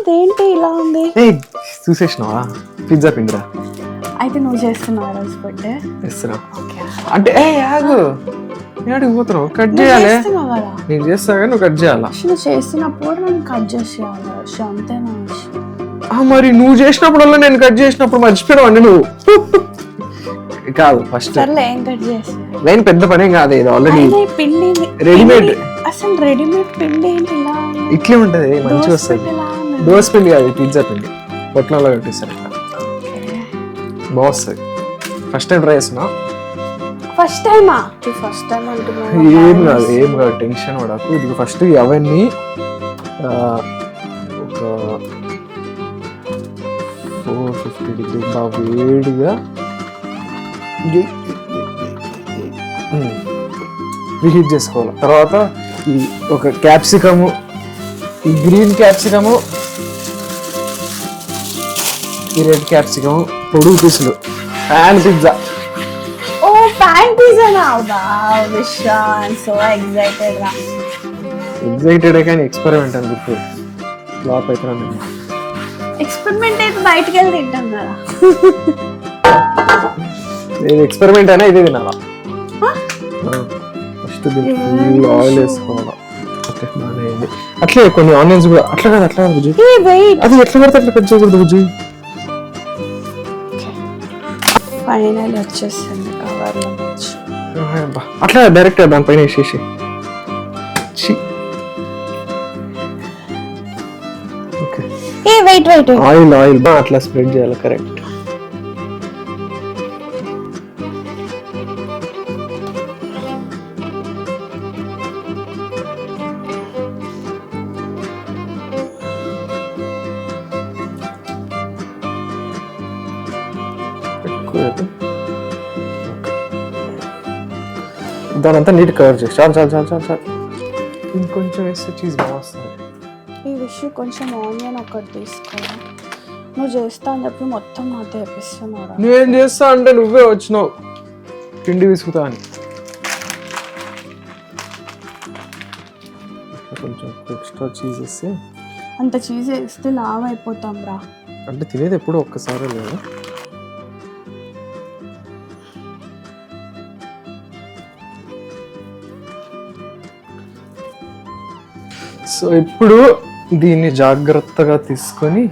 ఇదేంటి ఇలా ఉంది? చూసేసినావా పిజ్జా పిండిరా? అయితే నువ్వు చేస్తున్నావు రోజు బర్త్డే? చేస్తున్నా అంటే ఆగు ఏడికి పోతున్నావు? కట్ చేయాలి. నేను చేస్తా కానీ నువ్వు కట్ చేయాలా? నువ్వు చేస్తున్నప్పుడు నేను కట్ చేసేయాలి అంతేనా? మరి నువ్వు చేసినప్పుడల్లా నేను కట్ చేసినప్పుడు మర్చిపోయావు నువ్వు. కాదు ఫస్ట్ ఏం కట్ చేసి లైన్ పెద్ద పనేం కాదు, ఇది ఆల్రెడీ పిండి రెడీమేడ్. అసలు రెడీమేడ్ పిండి ఏంటి ఇలా ఇట్లే ఉంటది, మంచిగా వస్తుంది. దోశ పిండి కాదు, పిజ్జా పిండి పొట్లంలో కట్టిస్తారు ఇట్లా, బాగుంది. ఫస్ట్ టైం ట్రై చేస్తున్నా. ఫస్ట్ టైమా? ఫస్ట్ టైం అంటున్నా. ఏం కాదు టెన్షన్ పడకు. ఇది ఫస్ట్ అవన్నీ ఒక 450 డిగ్రీ బాగా వేడిగా రీహీట్ చేసుకోవాలి. తర్వాత ఈ ఒక క్యాప్సికము, ఈ గ్రీన్ క్యాప్సికము, ఈ రెడ్ క్యాప్సికము, పొడుగు పీసులు, pan pizza. Oh pan pizza. Wow Vishal, so excited గా. ఎక్సైటెడ్ కానీ ఎక్స్పెరిమెంట్ అని గుర్తు ఫ్లాప్ అవుతున్నాను. ఎక్స్పెరిమెంట్ అయితే బయటికి వెళ్ళి తింటాం కదా. ఎక్స్పెరిమెంట్ అయినా ఇదే తినాలా. ఫస్ట్ ఫుల్ ఆయిల్ వేసుకోవాలా. అట్లే కొన్ని ఆనియన్స్ కూడా అట్లా కాదు, అట్లా కాదు బుజ్జి, అది ఎట్లా పడితే అట్లా కట్ చేయకూడదు బుజ్జి. ఫైనల్ వచ్చేసింది కవర్లో. అట్లా డైరెక్ట్ దానిపైన వేసేసి ఆయిల్ ఆయిల్ అట్లా స్ప్రెడ్ చేయాలి. కరెక్ట్. దానంతా నీట్ కవర్ చేసి చాలు చాలు చాలు చాలు చాలు. ఇంకొంచెం వేస్తే చీజ్ బాగా వస్తుంది. ఈ విషయం కొంచెం ఆనియన్ ఒకటి తీసుకోవాలి. నువ్వు చేస్తా అని చెప్పి మొత్తం నాతో వేపిస్తున్నావు. నువ్వేం చేస్తా అంటే నువ్వే వచ్చినావు పిండి విసుకుతా అని. కొంచెం ఎక్స్ట్రా చీజ్ వేస్తే, అంత చీజ్ వేస్తే లావ్ అయిపోతాం రా. అంటే తినేది ఎప్పుడు ఒక్కసారి లేదా? సో ఇప్పుడు దీన్ని జాగ్రత్తగా తీసుకొని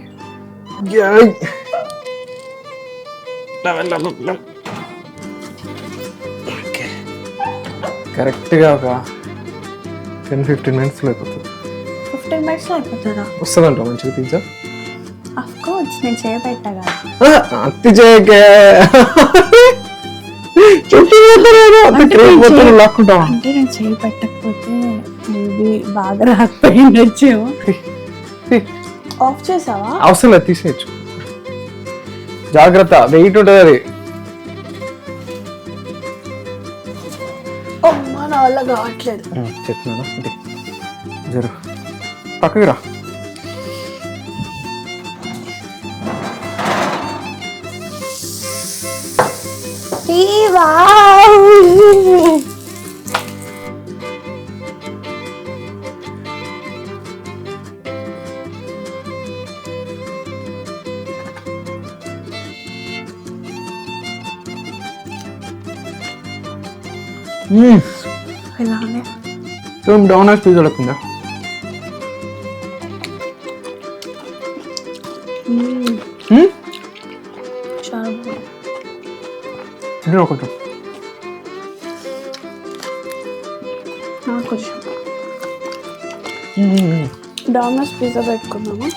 కరెక్ట్గా ఒక 10-15 మినిట్స్లో అయిపోతుంది. 15 మినిట్స్లో అయిపోతుందా? వస్తుందంట మంచిగా పిజ్జా. ఆఫ్ కోర్స్ నేను చేయబెట్టగా. అత్తి చేయకే లాక్కుంటా. అంటే నేను చేయి పెట్టకపోతే మేబీ బాగా రాకపోయిండొచ్చేమో. ఆఫ్ చేసావా? అవసరం లేదు, తీసేయచ్చు. జాగ్రత్త, వెయిట్ ఉంటుంది అది. అమ్మా నా వల్ల కావట్లేదు. చెప్తున్నా అంటే జరు పక్కకి రా. ఇలానే డోనట్స్ పిజ్జా లేకుండా ఒకటి నాకు కొంచెం డోనట్స్ పిజ్జా పెట్టుకున్నాము.